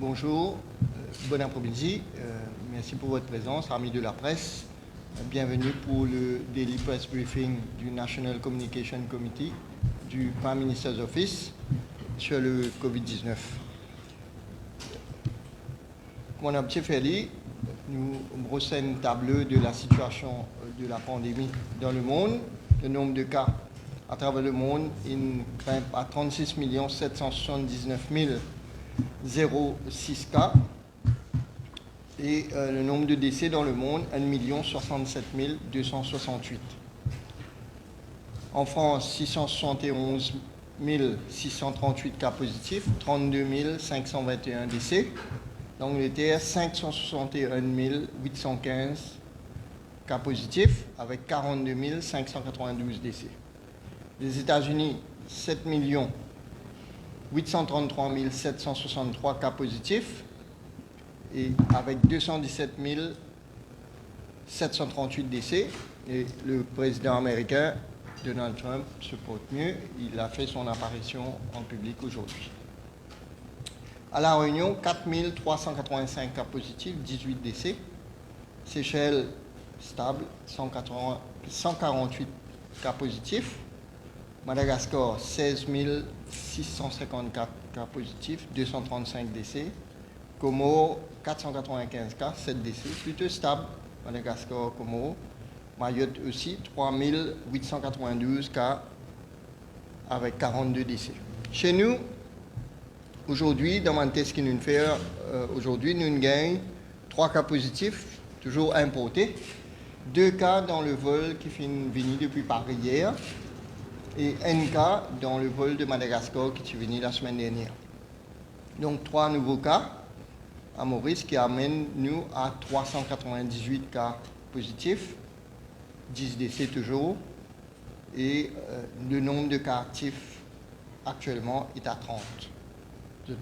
bonjour, bon après-midi. Merci pour votre présence, amis de la presse. Bienvenue pour le Daily Press Briefing du National Communication Committee du Prime Minister's Office sur le COVID-19. Mon objectif est nous brossons un tableau de la situation de la pandémie dans le monde. Le nombre de cas à travers le monde grimpe à 36 779 006 cas et le nombre de décès dans le monde, 1 067 268. En France, 671 638 cas positifs, 32 521 décès. L'Angleterre, 561 815 cas positifs avec 42 592 décès. Les États-Unis, 7 833 763 cas positifs et avec 217 738 décès. Et le président américain, Donald Trump, se porte mieux. Il a fait son apparition en public aujourd'hui. À La Réunion, 4 385 cas positifs, 18 décès. Seychelles, stable, 148 cas positifs. Madagascar, 16 654 cas positifs, 235 décès. Comores, 495 cas, 7 décès. Plutôt stable, Madagascar, Comores. Mayotte aussi, 3 892 cas avec 42 décès. Chez nous, aujourd'hui, dans mon test que nous faisons, aujourd'hui, nous gagnons 3 cas positifs, toujours importés. 2 cas dans le vol qui est venu depuis Paris hier et 1 cas dans le vol de Madagascar qui est venu la semaine dernière. Donc 3 nouveaux cas à Maurice qui amènent nous à 398 cas positifs, 10 décès toujours, et le nombre de cas actifs actuellement est à 30.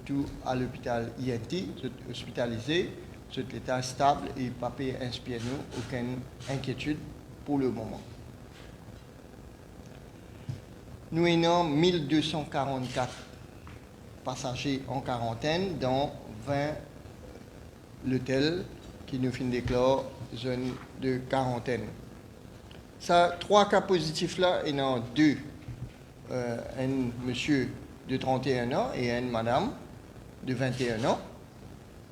Tout à l'hôpital INT, hospitalisé, tout l'état stable et pas inspire nous aucune inquiétude pour le moment. Nous avons 1244 passagers en quarantaine dans 20 hôtels qui nous font déclarer zone de quarantaine. Ça, 3 cas positifs là, il y en a 2. Un monsieur de 31 ans et une madame de 21 ans.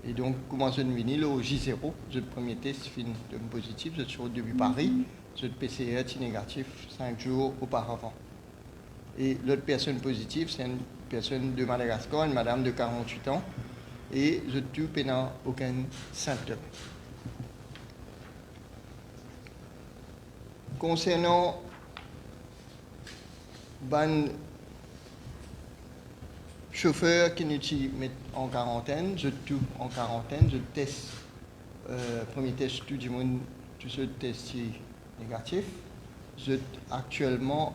Et donc, comment ça nous venir au J0, le premier test fin de positif, je suis depuis Paris, le PCR est négatif 5 jours auparavant. Et l'autre personne positive, c'est une personne de Madagascar, une madame de 48 ans, et je n'ai aucun symptôme. Concernant les chauffeurs qui nous mettent en quarantaine, je tout en quarantaine, je teste, premier test, tout le monde, tout ce test négatif. Je suis actuellement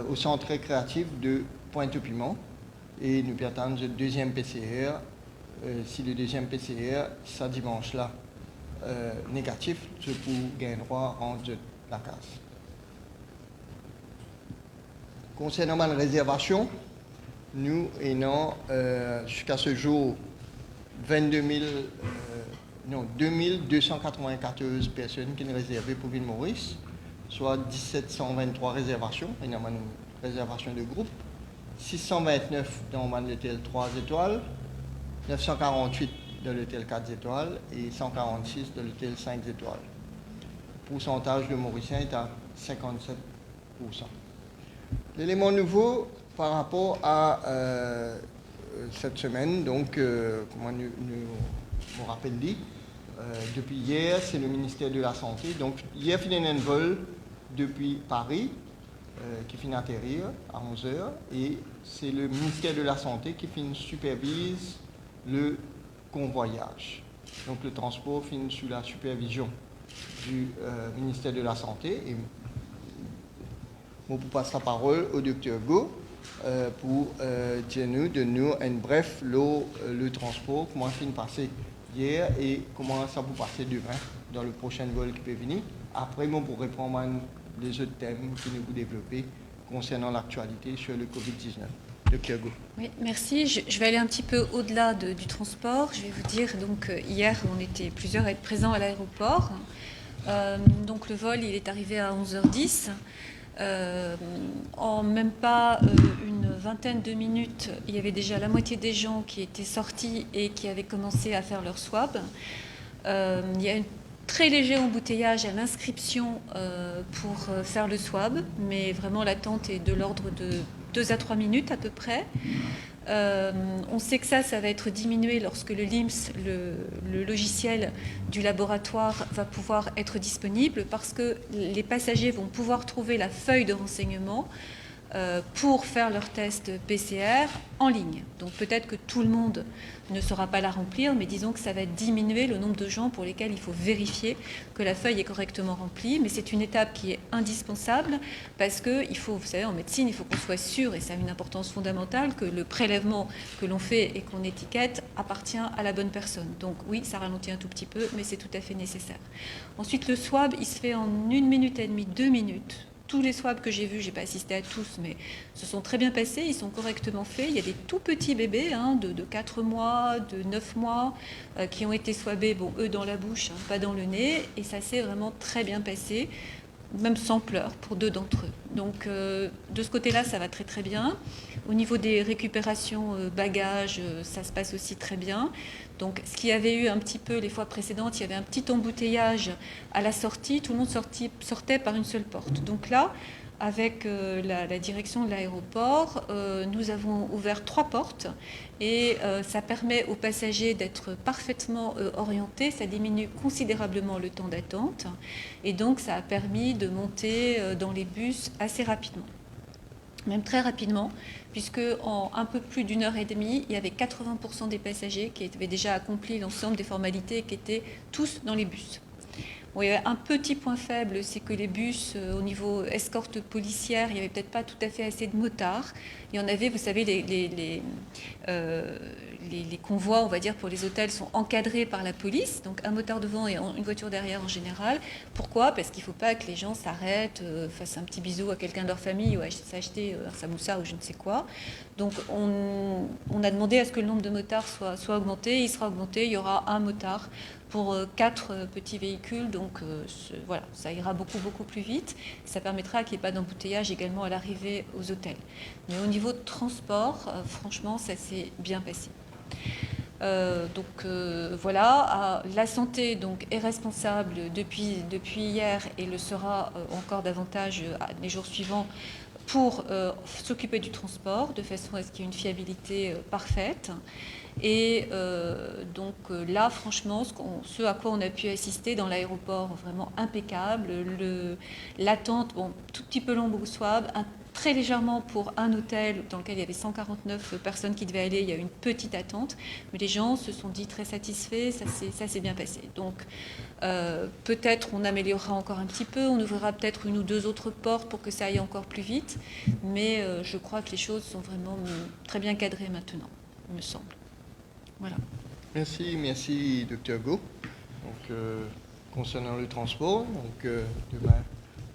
au centre récréatif de Pointe-au-Piment et nous attendons le deuxième PCR. Si le deuxième PCR, ça dimanche là, négatif, je peux gagner droit en la case. Concernant ma réservation, nous avons jusqu'à ce jour 2294 personnes qui sont réservées pour Ville Maurice, soit 1723 réservations. Il y a une réservation de groupe, 629 dans l'hôtel 3 étoiles, 948 dans l'hôtel 4 étoiles et 146 dans l'hôtel 5 étoiles. Le pourcentage de Mauriciens est à 57%. L'élément nouveau par rapport à cette semaine, donc, comment nous rappelle dit, depuis hier, c'est le ministère de la Santé. Donc, hier, il y a un vol depuis Paris qui finit atterrir à 11h et c'est le ministère de la Santé qui supervise le convoyage. Donc, le transport finit sous la supervision du ministère de la Santé. Et je passe la parole au docteur Go pour dire bref le transport, comment il passé hier et comment ça peut passer demain dans le prochain vol qui peut venir. Après, moi, pour répondre à les autres thèmes que nous vous développer concernant l'actualité sur le COVID-19. Dr. Go. Oui, merci. Je vais aller un petit peu au-delà du transport. Je vais vous dire, donc hier, on était plusieurs à être présents à l'aéroport. Donc le vol, il est arrivé à 11h10. En même pas une vingtaine de minutes, il y avait déjà la moitié des gens qui étaient sortis et qui avaient commencé à faire leur swab. Il y a un très léger embouteillage à l'inscription pour faire le swab, mais vraiment l'attente est de l'ordre de 2 à 3 minutes à peu près. On sait que ça va être diminué lorsque le LIMS, le logiciel du laboratoire, va pouvoir être disponible, parce que les passagers vont pouvoir trouver la feuille de renseignement pour faire leur test PCR en ligne. Donc peut-être que tout le monde ne saura pas la remplir, mais disons que ça va diminuer le nombre de gens pour lesquels il faut vérifier que la feuille est correctement remplie. Mais c'est une étape qui est indispensable, parce que il faut, vous savez, en médecine, il faut qu'on soit sûr, et ça a une importance fondamentale, que le prélèvement que l'on fait et qu'on étiquette appartient à la bonne personne. Donc oui, ça ralentit un tout petit peu, mais c'est tout à fait nécessaire. Ensuite, le swab, il se fait en 1 minute et demie, 2 minutes. Tous les swabs que j'ai vus, je n'ai pas assisté à tous, mais se sont très bien passés, ils sont correctement faits. Il y a des tout petits bébés de 4 mois, de 9 mois, qui ont été swabés, bon, eux dans la bouche, pas dans le nez, et ça s'est vraiment très bien passé, même sans pleurs pour 2 d'entre eux. Donc de ce côté-là, ça va très très bien. Au niveau des récupérations bagages, ça se passe aussi très bien. Donc ce qu'il y avait eu un petit peu les fois précédentes, il y avait un petit embouteillage à la sortie, tout le monde sortait par une seule porte. Donc là, avec la direction de l'aéroport, nous avons ouvert 3 portes, et ça permet aux passagers d'être parfaitement orientés, ça diminue considérablement le temps d'attente, et donc ça a permis de monter dans les bus assez rapidement. Même très rapidement, puisque en un peu plus d'1 heure et demie, il y avait 80% des passagers qui avaient déjà accompli l'ensemble des formalités et qui étaient tous dans les bus. Bon, il y avait un petit point faible, c'est que les bus, au niveau escorte policière, il n'y avait peut-être pas tout à fait assez de motards. Il y en avait, vous savez, les convois, on va dire, pour les hôtels sont encadrés par la police, donc un motard devant et une voiture derrière en général. Pourquoi ? Parce qu'il ne faut pas que les gens s'arrêtent, fassent un petit bisou à quelqu'un de leur famille ou s'acheter un samoussa ou je ne sais quoi. Donc on a demandé à ce que le nombre de motards soit augmenté. Il sera augmenté, il y aura un motard pour 4 petits véhicules, donc voilà, ça ira beaucoup plus vite. Ça permettra qu'il n'y ait pas d'embouteillage également à l'arrivée aux hôtels. Mais au niveau de transport, franchement, ça s'est bien passé. Voilà, la santé donc est responsable depuis hier et le sera encore davantage les jours suivants pour s'occuper du transport, de façon à ce qu'il y ait une fiabilité parfaite. Et donc là, franchement, ce à quoi on a pu assister dans l'aéroport, vraiment impeccable. L'attente, bon, tout petit peu long au swab, très légèrement pour un hôtel dans lequel il y avait 149 personnes qui devaient aller, il y a eu une petite attente, mais les gens se sont dit très satisfaits, ça s'est bien passé. Donc peut-être on améliorera encore un petit peu, on ouvrira peut-être 1 ou 2 autres portes pour que ça aille encore plus vite, mais je crois que les choses sont vraiment très bien cadrées maintenant, il me semble. Voilà. Merci, Dr. Go. Donc, concernant le transport, donc, demain,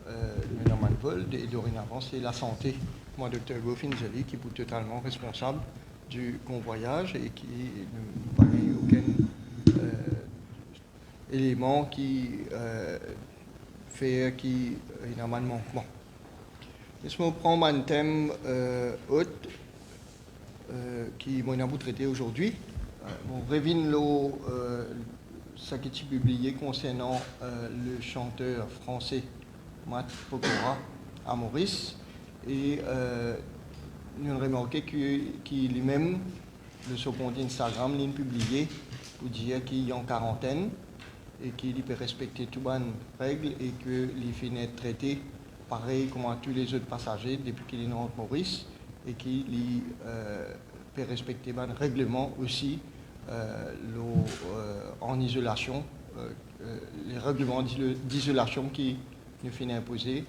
le normal vol, et dorénavant, c'est la santé. Moi, Dr. Go Finzelli, qui est totalement responsable du convoyage et qui ne paraît aucun élément qui fait qui est normalement. Bon. Laisse-moi prendre un thème autre qui m'a traité aujourd'hui. Bon, Révin Lo, ça qui est publié concernant le chanteur français Matt Pokora à Maurice. Et nous avons remarqué qu'il lui-même, le compte Instagram, l'a publié pour dire qu'il est en quarantaine et qu'il peut respecter toutes les règles et qu'il finit d'être traité pareil comme à tous les autres passagers depuis qu'il est en Maurice et qu'il peut respecter les règlements aussi. En isolation, les règlements d'isolation qui nous finit imposer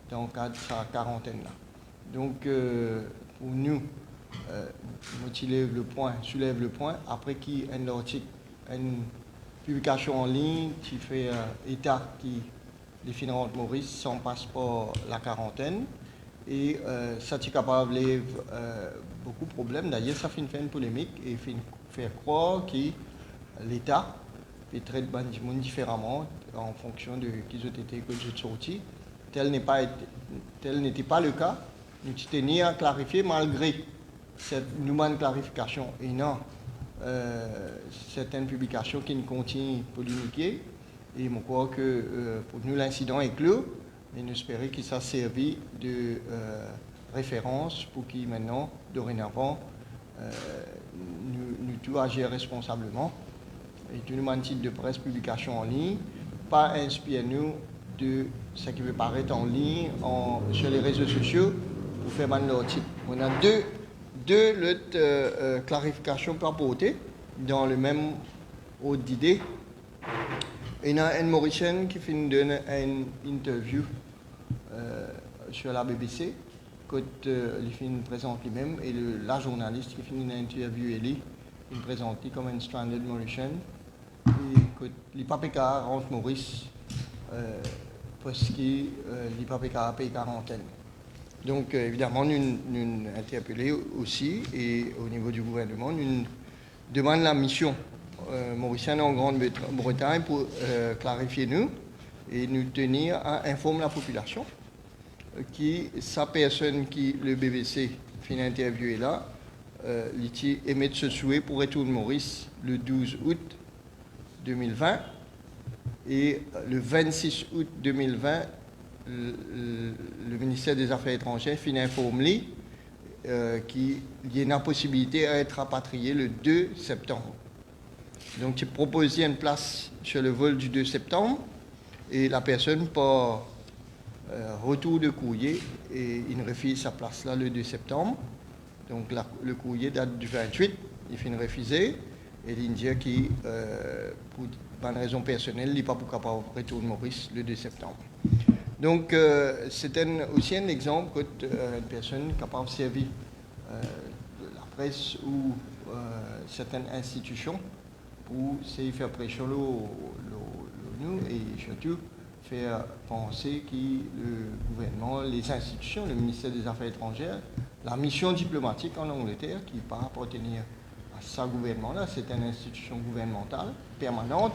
dans le cadre de sa quarantaine-là. Donc, pour nous, soulève le point, après qu'il y a une publication en ligne qui fait état qui les finances Maurice sans passeport la quarantaine, Et ça est capable de beaucoup de problèmes. D'ailleurs, ça fait une polémique et fait faire croire que l'État traite les gens différemment en fonction de qui ont été que j'ai sorti. Tel n'était pas le cas. Nous tenions à clarifier malgré cette nouvelle clarification. Et non, certaines publications qui ne continuent de polémiquer. Et je crois que pour nous, l'incident est clos. Mais nous espérons que ça servi de référence pour qui maintenant, dorénavant, nous tout agir responsablement. Et tout le monde titre de presse, publication en ligne, pas inspire-nous de ce qui veut paraître en ligne sur les réseaux sociaux pour faire mal leur titre. On a deux clarifications par apporter dans le même ordre d'idée. Il y a un Mauricien qui fait une interview sur la BBC, quand il présente lui-même, et la journaliste qui fait une interview, il présente comme un stranded Mauricien, et quand il n'a pas rentre Maurice, parce qu'il n'a pas payé quarantaine. Donc évidemment, nous interpellons aussi, et au niveau du gouvernement, nous demandons la mission mauricienne en Grande-Bretagne pour clarifier nous et nous tenir à informer la population qui sa personne qui le BBC fin interviewé là émet ce souhait pour retour de Maurice le 12 août 2020 et le 26 août 2020 le ministère des Affaires étrangères fin informé qu'il y a une possibilité à être rapatrié le 2 septembre. Donc, tu proposais une place sur le vol du 2 septembre et la personne par retour de courrier et il refuse sa place là le 2 septembre. Donc, le courrier date du 28, il fait une refuser et il dit qu'il, pour une raison personnelle, il n'est pas capable de retourner Maurice le 2 septembre. Donc, c'est aussi un exemple d'une personne capable de servir la presse ou certaines institutions pour faire pression l'ONU et surtout faire penser que le gouvernement, les institutions, le ministère des Affaires étrangères, la mission diplomatique en Angleterre, qui ne pas appartenir à ce gouvernement-là, c'est une institution gouvernementale permanente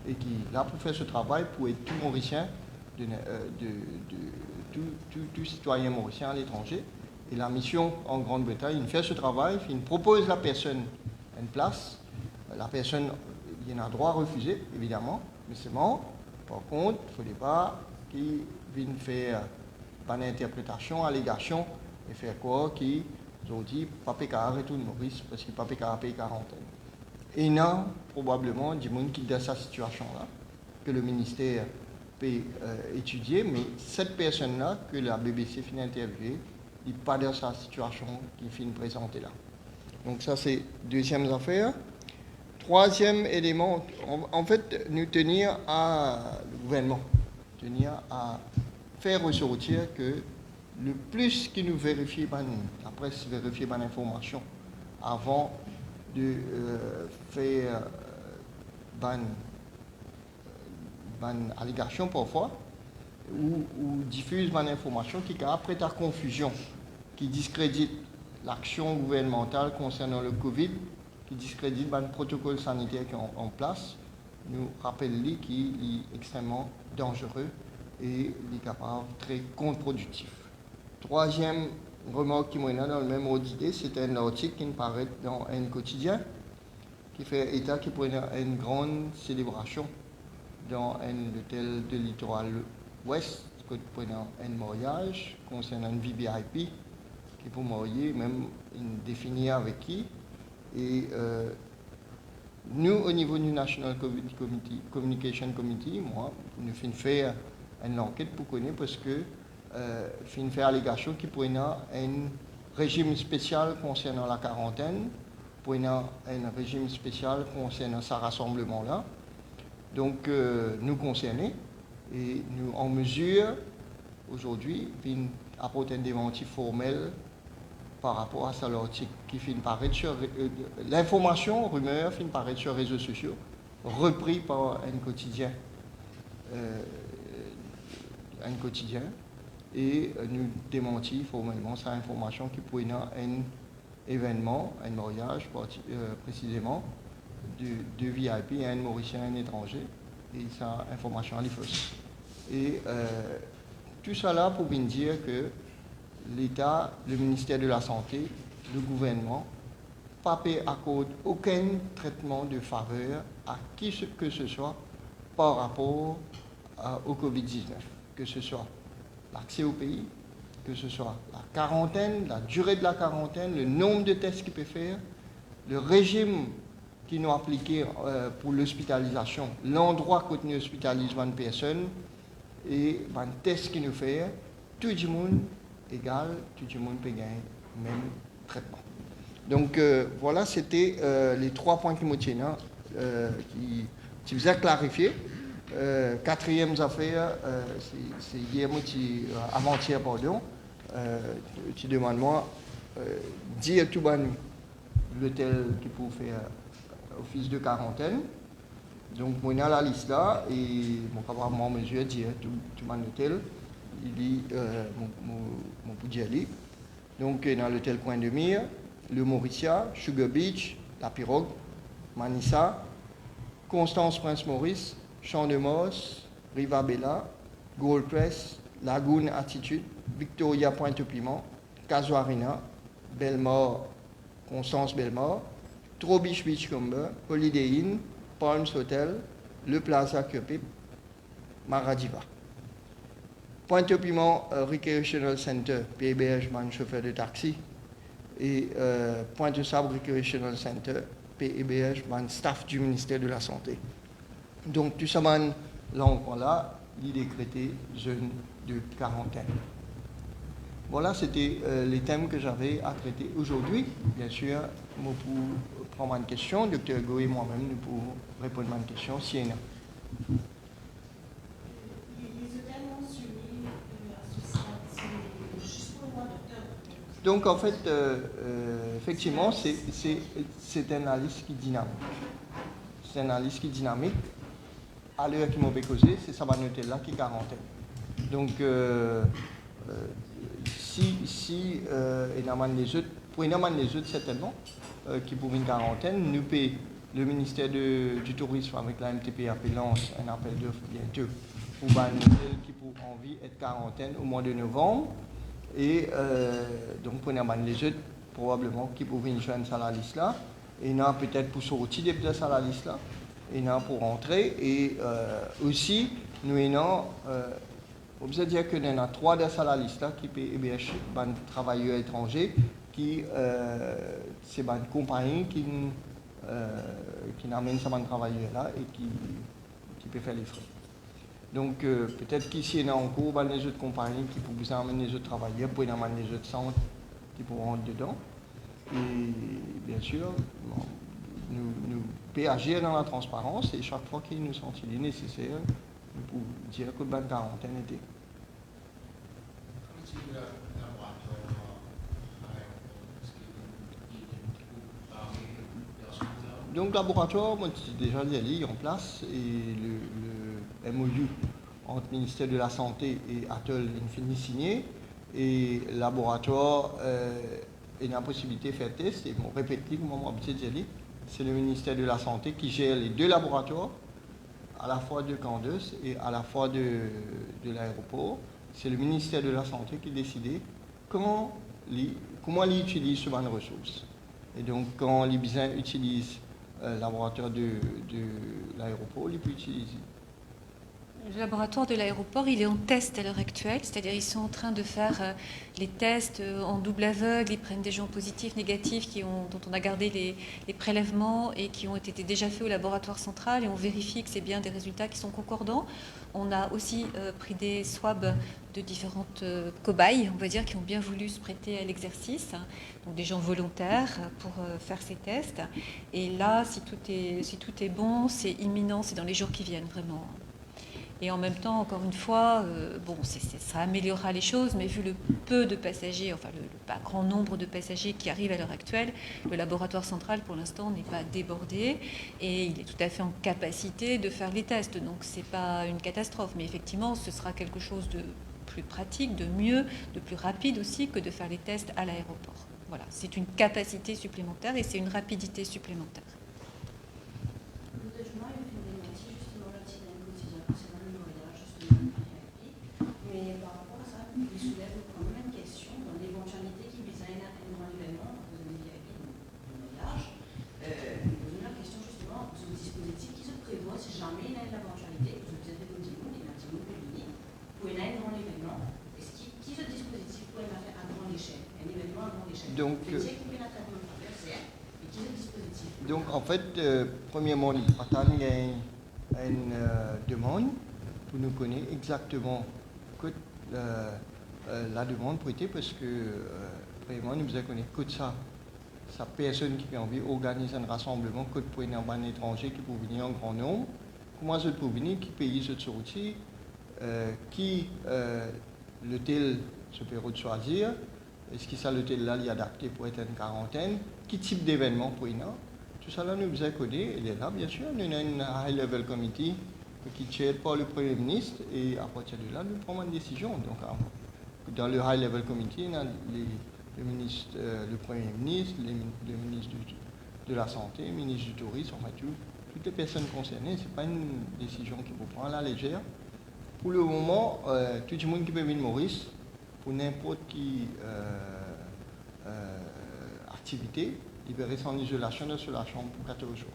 et qui est là pour faire ce travail pour être tout Mauricien, tout citoyen mauricien à l'étranger. Et la mission en Grande-Bretagne, il fait ce travail, il propose à la personne une place. La personne, il y a un droit à refuser, évidemment, mais c'est bon. Par contre, il ne faudrait pas qu'il vienne faire une interprétation, allégation, et faire quoi qu'ils ont dit, papa qu'à retourner Maurice, parce que papa qu'à payer quarantaine. Et non, probablement, du monde qui est dans cette situation-là, que le ministère peut étudier, mais cette personne-là, que la BBC finit interviewer, n'est pas dans sa situation qu'il finit présenter là. Donc ça, c'est deuxième affaire. Troisième élément, en fait, nous tenir à le gouvernement, tenir à faire ressortir que le plus que nous vérifions, la presse vérifie l'information avant de faire une allégation parfois, ou diffuse une information qui après ta confusion, qui discrédite l'action gouvernementale concernant le Covid, qui discrédite le protocole sanitaire qui est en place, nous rappelle qu'il est extrêmement dangereux et il est capable très contre-productif. Troisième remarque qui m'a dans le même ordre d'idée, c'est un article qui paraît dans un quotidien qui fait état qui pourrait une grande célébration dans un hôtel de littoral ouest, qui pourrait un mariage concernant une VVIP qui peut marier, même définir avec qui. Et nous, au niveau du National Communication Committee, moi, nous faisons faire une enquête pour connaître parce que nous faire allégation qu'il pourrait y avoir un régime spécial concernant la quarantaine, pour y avoir un régime spécial concernant ce rassemblement-là. Donc, nous concernés et nous en mesure aujourd'hui d'apporter un démenti formel par rapport à ça l'article qui finit par être sur l'information, rumeur, finit par être sur les réseaux sociaux, repris par un quotidien. et nous démentit formellement sa information qui pourrait avoir un événement, un mariage précisément, de VIP, un Mauricien, un étranger, et sa information est fausse. Et tout ça là pour bien dire que l'État, le ministère de la Santé, le gouvernement, pas accorde aucun traitement de faveur à qui que ce soit par rapport au Covid-19, que ce soit l'accès au pays, que ce soit la quarantaine, la durée de la quarantaine, le nombre de tests qu'il peut faire, le régime qui nous appliqué pour l'hospitalisation, l'endroit où nous hospitalisons une personne et un test qu'il nous fait, tout le monde égal, tout le monde peut gagner le même traitement. Donc voilà, c'était les 3 points qui me tiennent, qui vous a clarifié. Quatrième affaire, c'est hier, avant-hier, pardon, tu demandes moi, dire tout bon l'hôtel qui peut faire office de quarantaine. Donc, moi, on a la liste là, et mon camarade m'a mesure dire tout mon hôtel, il dit mon Poudjali. Donc, dans l'hôtel Coin de Mire, le Mauricia, Sugar Beach, La Pirogue, Manissa, Constance Prince Maurice, Champ de Mos, Rivabella, Gold Press, Lagoon Attitude, Victoria Pointe-au-Piment, Casuarina, Belmore, Constance Belmore, Trobiche Beachcomber, Holiday Inn, Palms Hotel, Le Plaza Cupip, Maradiva. Pointe-au-Piment Recreational Center, hébergement chauffeur de taxi. Et Pointe-au-Sable Recreational Center, hébergement staff du ministère de la Santé. Donc, tout ça, là encore là, il est décrété zone de quarantaine. Voilà, c'était les thèmes que j'avais à traiter aujourd'hui. Bien sûr, moi pour prendre une question, Dr. Go et moi-même, nous pouvons répondre à une question si il y en a. Les hôtels mentionnés à ce stade, c'est juste pour le mois d'octobre. Donc, en fait, effectivement, c'est une analyse qui est dynamique. C'est une analyse qui est dynamique. À l'heure qui m'a causé, c'est ça va noter là qui est quarantaine. Donc, si les autres, pour les autres certainement, qui pour une quarantaine, nous payons le ministère du Tourisme avec la MTPAP lance un appel d'offres bientôt pour les hôtels qui pour envie être quarantaine au mois de novembre. Et donc pour les autres, probablement qui pour venir joindre à la liste là, et non peut-être pour sortir des pièces à la liste là, et non pour rentrer. Et aussi, nous avons on peut dire que nous avons 3 à la liste là, qui peut héberger des travailleurs étrangers, qui c'est une compagnie qui amène ces travailleurs là et qui peut faire les frais. Donc peut-être qu'ici, il y a encore les autres compagnies qui peuvent vous amener les autres travailleurs, pour amener les autres centres qui pourront rentrer dedans. Et bien sûr, nous pouvons agir dans la transparence et chaque fois qu'il nous semble nécessaire, nous pouvons dire que la quarantaine était. Donc, le laboratoire, moi, j'ai déjà dit, en place, et le MOU entre le ministère de la Santé et Atoll est signé, et le laboratoire a la possibilité de faire test, et mon répété, c'est le ministère de la Santé qui gère les 2 laboratoires, à la fois de Candace et à la fois de l'aéroport. C'est le ministère de la Santé qui décide comment il utilise ce banc de ressources. Et donc, quand les besoins utilisent le laboratoire de l'aéroport, il peut utiliser. Le laboratoire de l'aéroport, il est en test à l'heure actuelle, c'est-à-dire ils sont en train de faire les tests en double aveugle, ils prennent des gens positifs, négatifs, dont on a gardé les prélèvements et qui ont été déjà faits au laboratoire central et on vérifie que c'est bien des résultats qui sont concordants. On a aussi pris des swabs de différentes cobayes, on va dire, qui ont bien voulu se prêter à l'exercice, donc des gens volontaires pour faire ces tests. Et là, si tout est bon, c'est imminent, c'est dans les jours qui viennent, vraiment. Et en même temps, encore une fois, ça améliorera les choses, mais vu le peu de passagers, enfin le pas grand nombre de passagers qui arrivent à l'heure actuelle, le laboratoire central pour l'instant n'est pas débordé et il est tout à fait en capacité de faire les tests. Donc c'est pas une catastrophe, mais effectivement, ce sera quelque chose de plus pratique, de mieux, de plus rapide aussi que de faire les tests à l'aéroport. Voilà, c'est une capacité supplémentaire et c'est une rapidité supplémentaire. Mais par rapport à ça, il soulève quand même une question dans l'éventualité qui vise à un grand événement, vous avez dit un voyage. Il pose une question justement sur le dispositif qui se prévoit si jamais il y a une éventualité, vous êtes des petits mots, des petits mots publics, pour un grand événement. Est-ce qui ce dispositif pourrait faire à grande échelle, un événement à grande échelle? Donc, donc en fait, premièrement, il y a une demande pour nous connaître exactement que la demande pour été parce que vraiment nous avons connu que ça personne qui a envie d'organiser un rassemblement que pour un étranger qui peut venir en grand nombre. Comment ça peut venir, qui pays se sortir, qui l'hôtel se peut choisir, est-ce que ça l'hôtel là est adapté pour être une quarantaine, quel type d'événement pour une. Tout ça là nous avons connu, il est là bien sûr, nous avons une high level committee qui chair par le Premier ministre et à partir de là, nous prenons une décision. Donc, dans le High Level Committee, il y a le Premier ministre, le ministre de la Santé, le ministre du Tourisme, enfin toutes les personnes concernées. Ce n'est pas une décision qui vous prend à la légère. Pour le moment, tout le monde qui peut venir Maurice, pour n'importe quelle activité, il peut rester en isolation dans la chambre pour 14 jours.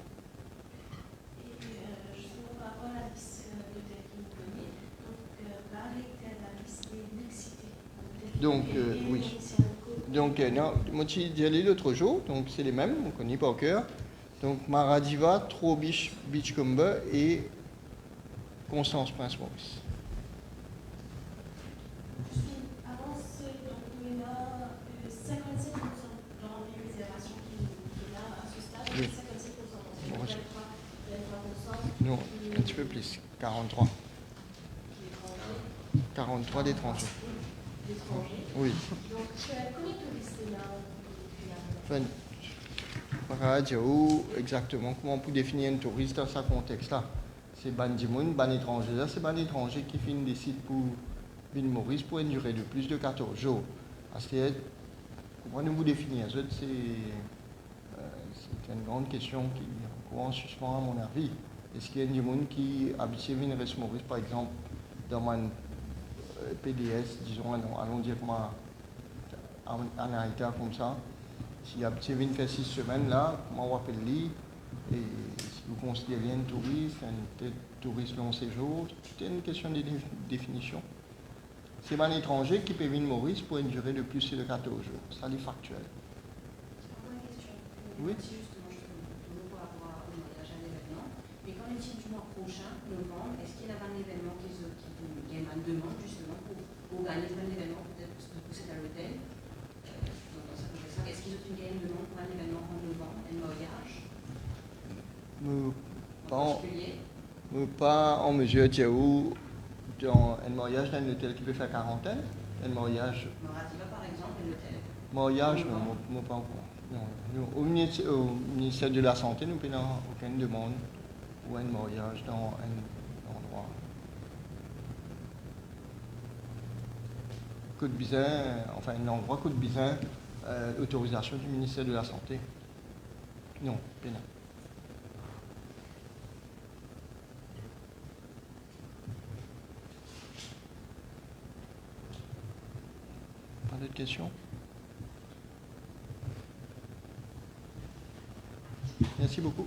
Donc, oui. Donc, non, moi, j'y allé l'autre jour, donc c'est les mêmes, on connaît par cœur. Donc, Maradiva, Trobish, Beachcomber et Constance Prince Maurice. Avant, donc, il y a 57% dans les réservations qui est là à ce stade, Oui. 57%. Bon, 23%. Non, un petit peu plus, 43. 43 d'étrangers. Oui. Donc, combien de touristes là Enfin, où exactement comment on peut définir un touriste dans ce contexte-là? C'est Bandimoun, ban étranger. Là, c'est ban étranger qui finit des sites pour venir Maurice pour une durée de plus de 14 jours. Parce que, comment nous vous définir? C'est une grande question qui est encore en suspens à mon avis. Est-ce qu'il y a des gens qui habituent à venir à Maurice, par exemple, dans un PDS, disons, allons dire en Haïti comme ça? Si habitué à venir faire 6 semaines là, comment on appelle lui? Et si vous considérez un touriste, un touriste long séjour, c'est une question de définition. C'est un étranger qui peut venir Maurice pour une durée de plus de 14 jours. Ça, c'est factuel. Oui. Toujours par rapport au mariage à l'événement. Mais quand est-il du mois prochain, novembre, est-ce qu'il y a un événement qui une demande justement pour organiser un événement, peut-être de pousser à l'hôtel? Est-ce qu'ils ont une demande pour un événement en novembre, un mariage? Pas en mesure de dire où dans un mariage dans un hôtel qui peut faire quarantaine. Un mariage. Maradiva par exemple, un hôtel. Mariage, non, pas encore. Non. Au ministère de la Santé, nous n'avons aucune demande pour un mariage dans un endroit. Côte-Bizin, enfin un endroit Côte-Bizin, autorisation du ministère de la Santé. Non, bien. Pas d'autres questions? Merci beaucoup.